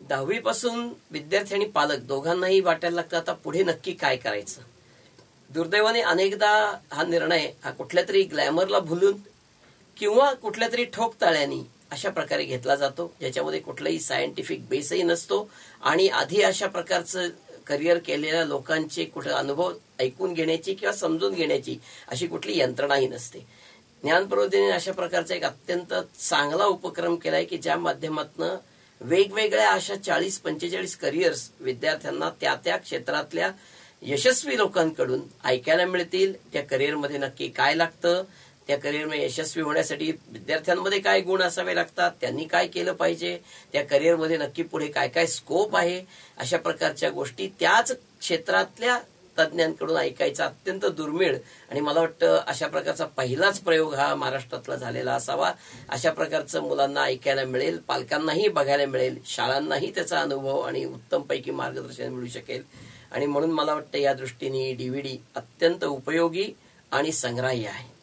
10वी पासून विद्यार्थी आणि पालक दोघांनाही वाटायला लागतं आता पुढे नक्की काय करायचं. दुर्दैवाने अनेकदा हा निर्णय हा कुठल्या तरी ग्लॅमरला भुलून किंवा कुठल्या तरी ठोक ताळ्यांनी अशा प्रकारे घेतला जातो ज्याच्यामध्ये कुठलाही सायंटिफिक बेसही नसतो आणि आधी अशा प्रकारचं करिअर केलेल्या लोकांचे कुठे अनुभव ऐकून घेण्याची किंवा समजून घेण्याची अशी कुठली यंत्रणाही नसते. ज्ञानप्रबोधिनीने अशा प्रकारचा एक अत्यंत चांगला उपक्रम केलाय की ज्या माध्यमातून वेगवेगळ्या अशा 40-45 करिअर्स विद्यार्थ्यांना त्या त्या क्षेत्रातल्या यशस्वी लोकांकडून ऐकायला मिळतील. त्या करिअरमध्ये नक्की काय लागतं, त्या करिअरमध्ये यशस्वी होण्यासाठी विद्यार्थ्यांमध्ये काय गुण असावे लागतात, त्यांनी काय केलं पाहिजे, त्या करिअरमध्ये नक्की पुढे काय काय स्कोप आहे, अशा प्रकारच्या गोष्टी त्याच क्षेत्रातल्या तज्ज्ञांकडून ऐकायचा अत्यंत दुर्मिळ आणि मला वाटतं अशा प्रकारचा पहिलाच प्रयोग हा महाराष्ट्रातला झालेला असावा. अशा प्रकारचं मुलांना ऐकायला मिळेल, पालकांनाही बघायला मिळेल, शाळांनाही त्याचा अनुभव आणि उत्तमपैकी मार्गदर्शन मिळू शकेल आणि म्हणून मला वाटतं या दृष्टीने DVD अत्यंत उपयोगी आणि संग्राह्य आहे.